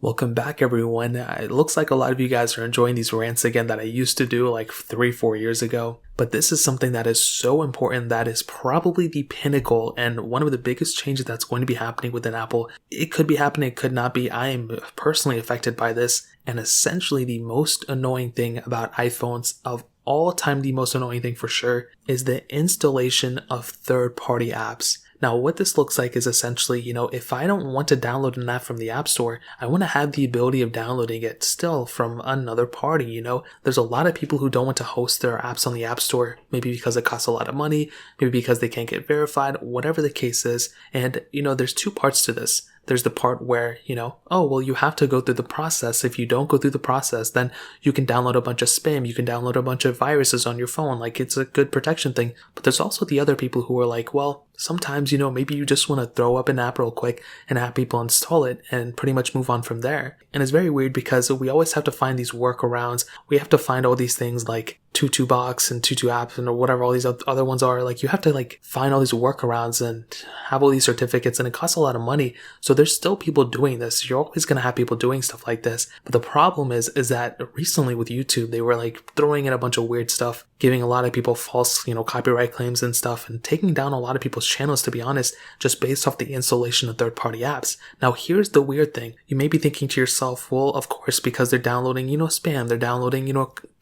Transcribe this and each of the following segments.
Welcome back, everyone. It looks like a lot of you guys are enjoying these rants again that I used to do like 3-4 years ago. But this is something that is so important that is probably the pinnacle and one of the biggest changes that's going to be happening within Apple. It could be happening, it could not be. I am personally affected by this. And essentially the most annoying thing about iPhones of all time, the most annoying thing for sure, is the installation of third-party apps. Now, what this looks like is essentially, if I don't want to download an app from the App Store, I want to have the ability of downloading it still from another party, There's a lot of people who don't want to host their apps on the App Store, maybe because it costs a lot of money, maybe because they can't get verified, whatever the case is. And, there's two parts to this. There's the part where, you have to go through the process. If you don't go through the process, then you can download a bunch of spam. You can download a bunch of viruses on your phone. Like, it's a good protection thing. But there's also the other people who are like, well, sometimes, maybe you just want to throw up an app real quick and have people install it and pretty much move on from there. And it's very weird because we always have to find these workarounds. We have to find all these things like Tutu-Box and Tutu-Apps and whatever all these other ones are. Like, you have to find all these workarounds and have all these certificates, and it costs a lot of money. So there's still people doing this. You're always going to have people doing stuff like this. But the problem is that recently with YouTube, they were throwing in a bunch of weird stuff, giving a lot of people false, copyright claims and stuff, and taking down a lot of people's channels, to be honest, just based off the installation of third-party apps. Now, here's the weird thing. You may be thinking to yourself, well, of course, because they're downloading, spam, they're downloading,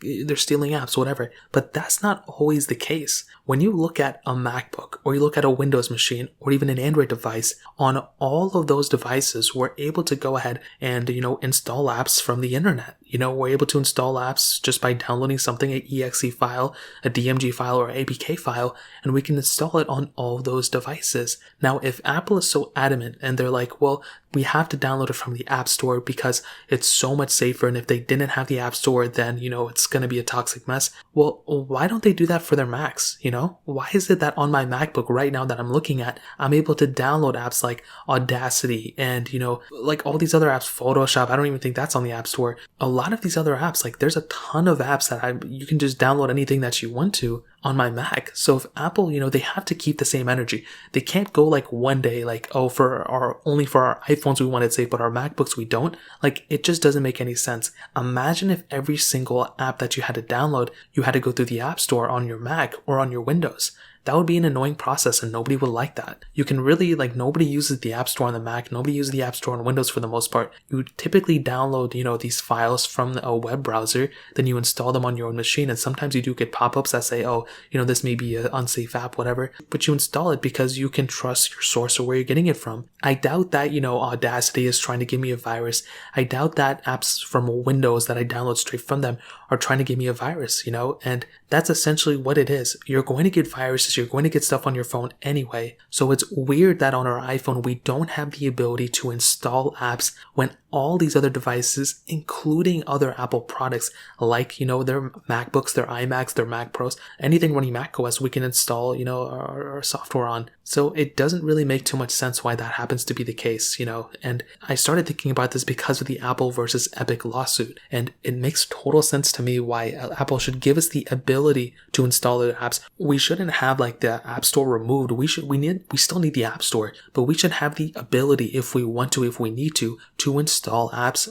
they're stealing apps, whatever. But that's not always the case. When you look at a MacBook, or you look at a Windows machine, or even an Android device, on all of those devices, we're able to go ahead and, install apps from the internet. We're able to install apps just by downloading something, an exe file, a DMG file, or APK file, and we can install it on all those devices. Now, if Apple is so adamant and they're like, well, we have to download it from the App Store because it's so much safer, and if they didn't have the App Store, then, it's going to be a toxic mess. Well, why don't they do that for their Macs, Why is it that on my MacBook right now that I'm looking at, I'm able to download apps like Audacity and, all these other apps, Photoshop, I don't even think that's on the App Store. A lot of these other apps, there's a ton of apps that you can just download anything that you want to on my Mac. So if Apple, they have to keep the same energy. They can't go one day only for our iPhones we want it safe, but our MacBooks we don't. It just doesn't make any sense. Imagine if every single app that you had to download, you had to go through the App Store on your Mac or on your Windows. That would be an annoying process, and nobody would like that. You can really, nobody uses the App Store on the Mac, nobody uses the App Store on Windows for the most part. You typically download, these files from a web browser, then you install them on your own machine, and sometimes you do get pop-ups that say, oh, this may be an unsafe app, whatever, but you install it because you can trust your source or where you're getting it from. I doubt that, Audacity is trying to give me a virus. I doubt that apps from Windows that I download straight from them are trying to give me a virus, and that's essentially what it is. You're going to get viruses, you're going to get stuff on your phone anyway. So it's weird that on our iPhone, we don't have the ability to install apps when all these other devices, including other Apple products, like, their MacBooks, their iMacs, their Mac Pros, anything running macOS, we can install, our software on. So it doesn't really make too much sense why that happens to be the case, and I started thinking about this because of the Apple versus Epic lawsuit, and it makes total sense to me why Apple should give us the ability to install their apps. We shouldn't have the App Store removed. We still need the App Store, but we should have the ability, if we want to, if we need to install apps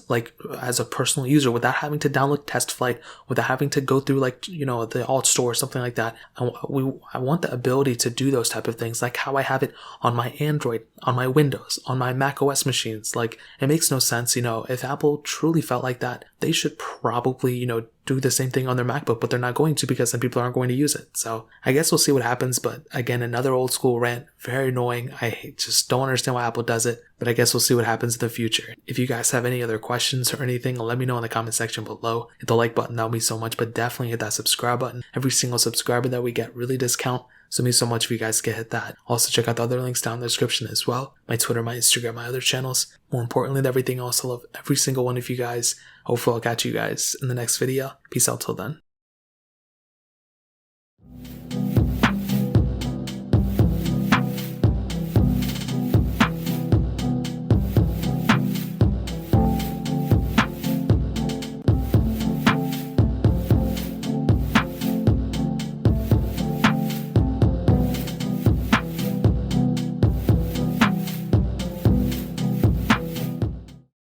as a personal user without having to download Test Flight, without having to go through the alt store or something like that. I want the ability to do those type of things, like how I have it on my Android, on my Windows, on my Mac OS machines. It makes no sense. If Apple truly felt like that, they should probably, do the same thing on their MacBook, but they're not going to because then people aren't going to use it. So I guess we'll see what happens. But again, another old school rant, very annoying. I just don't understand why Apple does it, but I guess we'll see what happens in the future. If you guys have any other questions or anything, let me know in the comment section below. Hit the like button, that would mean so much, but definitely hit that subscribe button. Every single subscriber that we get really does count. So it means so much if you guys can hit that. Also check out the other links down in the description as well. My Twitter, my Instagram, my other channels. More importantly than everything else, I love every single one of you guys. Hopefully I'll catch you guys in the next video. Peace out till then.